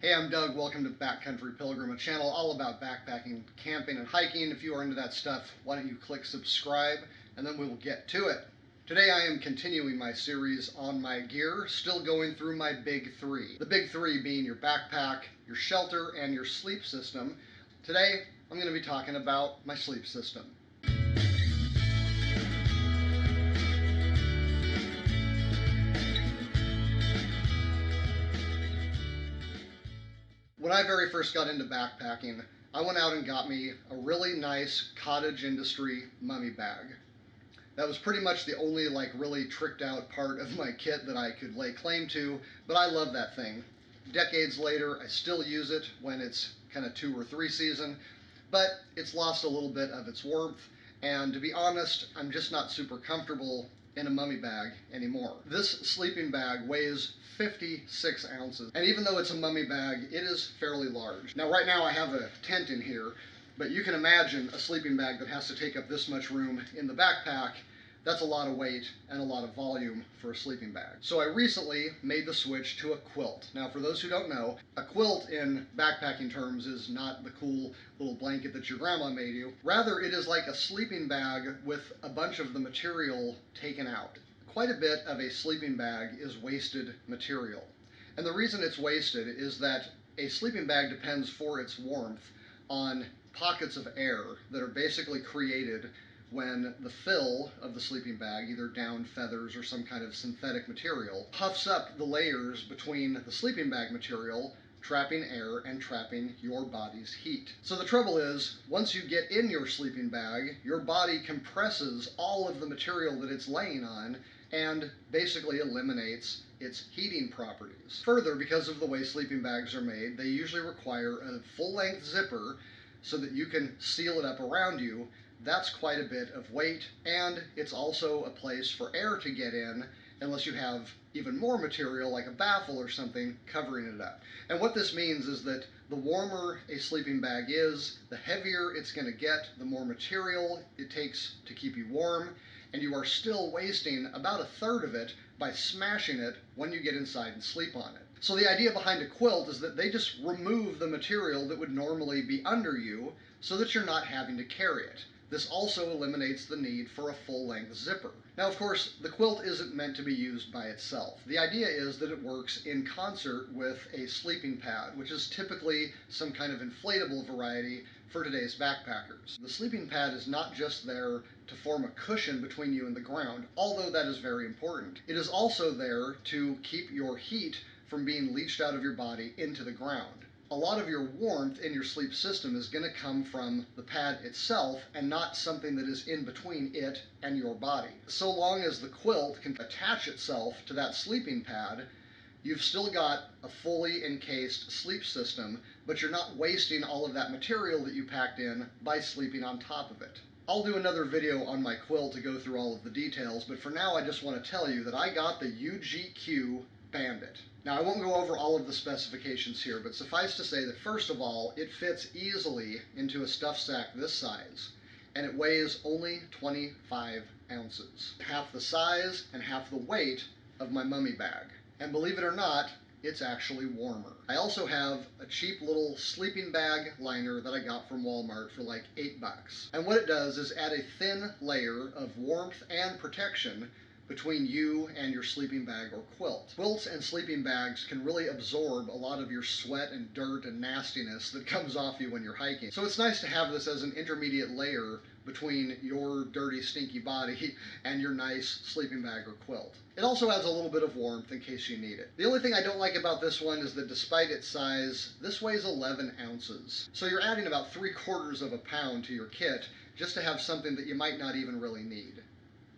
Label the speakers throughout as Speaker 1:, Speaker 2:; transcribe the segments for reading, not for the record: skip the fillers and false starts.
Speaker 1: Hey, I'm Doug. Welcome to Backcountry Pilgrim, a channel all about backpacking, camping, and hiking. If you are into that stuff, why don't you click subscribe, and then we will get to it. Today I am continuing my series on my gear, still going through my big three. The big three being your backpack, your shelter, and your sleep system. Today I'm going to be talking about my sleep system. When I very first got into backpacking, I went out and got me a really nice cottage industry mummy bag. That was pretty much the only really tricked out part of my kit that I could lay claim to, but I love that thing. Decades later, I still use it when it's kind of 2 or 3 season, but it's lost a little bit of its warmth, and to be honest, I'm just not super comfortable in a mummy bag anymore. This sleeping bag weighs 56 ounces, and even though it's a mummy bag, it is fairly large. Now right now I have a tent in here, but you can imagine a sleeping bag that has to take up this much room in the backpack. That's a lot of weight and a lot of volume for a sleeping bag. So I recently made the switch to a quilt. Now for those who don't know, a quilt in backpacking terms is not the cool little blanket that your grandma made you. Rather, it is like a sleeping bag with a bunch of the material taken out. Quite a bit of a sleeping bag is wasted material. And the reason it's wasted is that a sleeping bag depends for its warmth on pockets of air that are basically created when the fill of the sleeping bag, either down feathers or some kind of synthetic material, puffs up the layers between the sleeping bag material, trapping air and trapping your body's heat. So the trouble is, once you get in your sleeping bag, your body compresses all of the material that it's laying on and basically eliminates its heating properties. Further, because of the way sleeping bags are made, they usually require a full-length zipper so that you can seal it up around you. That's quite a bit of weight, and it's also a place for air to get in unless you have even more material like a baffle or something covering it up. And what this means is that the warmer a sleeping bag is, the heavier it's going to get, the more material it takes to keep you warm, and you are still wasting about 1/3 of it by smashing it when you get inside and sleep on it. So the idea behind a quilt is that they just remove the material that would normally be under you so that you're not having to carry it. This also eliminates the need for a full-length zipper. Now, of course, the quilt isn't meant to be used by itself. The idea is that it works in concert with a sleeping pad, which is typically some kind of inflatable variety for today's backpackers. The sleeping pad is not just there to form a cushion between you and the ground, although that is very important. It is also there to keep your heat from being leached out of your body into the ground. A lot of your warmth in your sleep system is going to come from the pad itself and not something that is in between it and your body. So long as the quilt can attach itself to that sleeping pad, you've still got a fully encased sleep system, but you're not wasting all of that material that you packed in by sleeping on top of it. I'll do another video on my quilt to go through all of the details, but for now I just want to tell you that I got the UGQ Bandit. Now, I won't go over all of the specifications here, but suffice to say that first of all, it fits easily into a stuff sack this size, and it weighs only 25 ounces. Half the size and half the weight of my mummy bag. And believe it or not, it's actually warmer. I also have a cheap little sleeping bag liner that I got from Walmart for like $8. And what it does is add a thin layer of warmth and protection between you and your sleeping bag or quilt. Quilts and sleeping bags can really absorb a lot of your sweat and dirt and nastiness that comes off you when you're hiking. So it's nice to have this as an intermediate layer between your dirty, stinky body and your nice sleeping bag or quilt. It also adds a little bit of warmth in case you need it. The only thing I don't like about this one is that despite its size, this weighs 11 ounces. So you're adding about 3/4 of a pound to your kit just to have something that you might not even really need.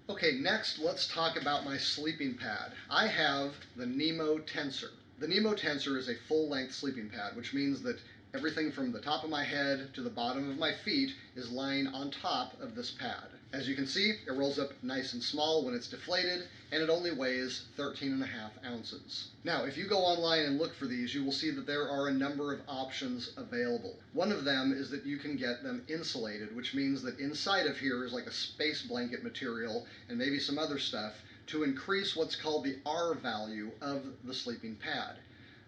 Speaker 1: Okay, next let's talk about my sleeping pad. I have the Nemo Tensor. The Nemo Tensor is a full-length sleeping pad, which means that everything from the top of my head to the bottom of my feet is lying on top of this pad. As you can see, it rolls up nice and small when it's deflated, and it only weighs 13.5 ounces. Now, if you go online and look for these, you will see that there are a number of options available. One of them is that you can get them insulated, which means that inside of here is like a space blanket material and maybe some other stuff to increase what's called the R value of the sleeping pad.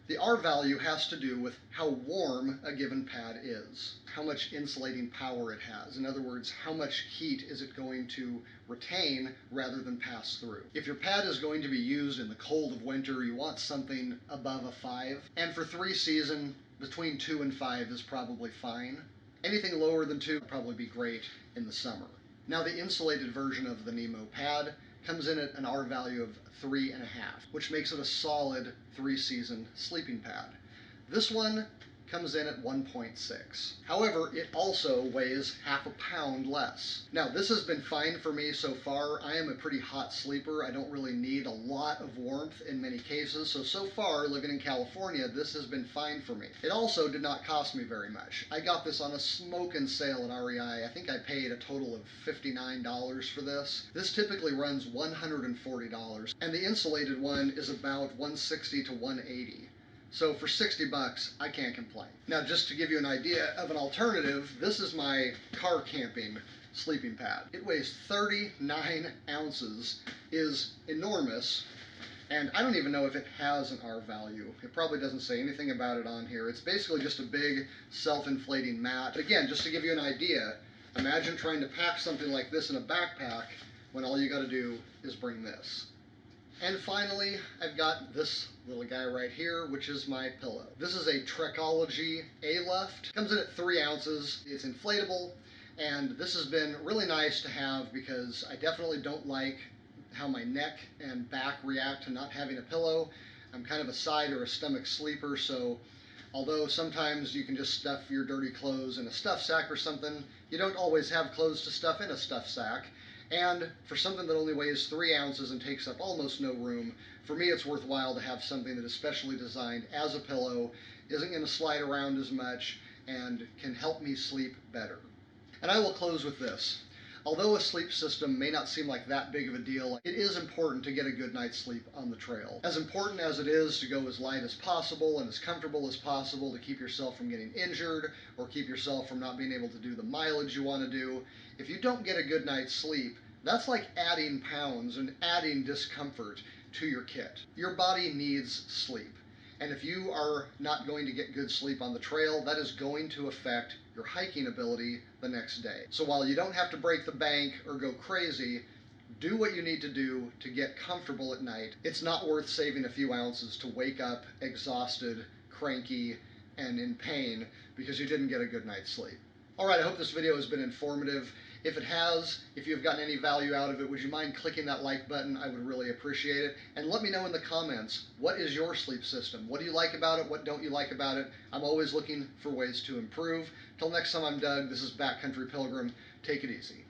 Speaker 1: The R value has to do with how warm a given pad is, how much insulating power it has. In other words, how much heat is it going to retain rather than pass through. If your pad is going to be used in the cold of winter, you want something above a 5. And for 3 season, between 2 and 5 is probably fine. Anything lower than 2 would probably be great in the summer. Now the insulated version of the Nemo pad comes in at an R value of 3.5, which makes it a solid 3-season sleeping pad. This one comes in at 1.6. However, it also weighs half a pound less. Now, this has been fine for me so far. I am a pretty hot sleeper. I don't really need a lot of warmth in many cases, so far, living in California, this has been fine for me. It also did not cost me very much. I got this on a smoking sale at REI. I think I paid a total of $59 for this. This typically runs $140, and the insulated one is about $160 to $180. So for 60 bucks, I can't complain. Now, just to give you an idea of an alternative, this is my car camping sleeping pad. It weighs 39 ounces, is enormous, and I don't even know if it has an R value. It probably doesn't say anything about it on here. It's basically just a big self-inflating mat. But again, just to give you an idea, imagine trying to pack something like this in a backpack when all you gotta do is bring this. And finally, I've got this little guy right here, which is my pillow. This is a Trekology Aluft. Comes in at 3 ounces. It's inflatable, and this has been really nice to have because I definitely don't like how my neck and back react to not having a pillow. I'm kind of a side or a stomach sleeper, so although sometimes you can just stuff your dirty clothes in a stuff sack or something, you don't always have clothes to stuff in a stuff sack. And for something that only weighs 3 ounces and takes up almost no room, for me it's worthwhile to have something that is specially designed as a pillow, isn't going to slide around as much, and can help me sleep better. And I will close with this. Although a sleep system may not seem like that big of a deal, it is important to get a good night's sleep on the trail. As important as it is to go as light as possible and as comfortable as possible to keep yourself from getting injured or keep yourself from not being able to do the mileage you want to do, if you don't get a good night's sleep, that's like adding pounds and adding discomfort to your kit. Your body needs sleep. And if you are not going to get good sleep on the trail, that is going to affect your hiking ability the next day. So while you don't have to break the bank or go crazy, do what you need to do to get comfortable at night. It's not worth saving a few ounces to wake up exhausted, cranky, and in pain because you didn't get a good night's sleep. All right, I hope this video has been informative. If it has, if you've gotten any value out of it, would you mind clicking that like button? I would really appreciate it. And let me know in the comments, what is your sleep system? What do you like about it? What don't you like about it? I'm always looking for ways to improve. Till next time, I'm Doug. This is Backcountry Pilgrim. Take it easy.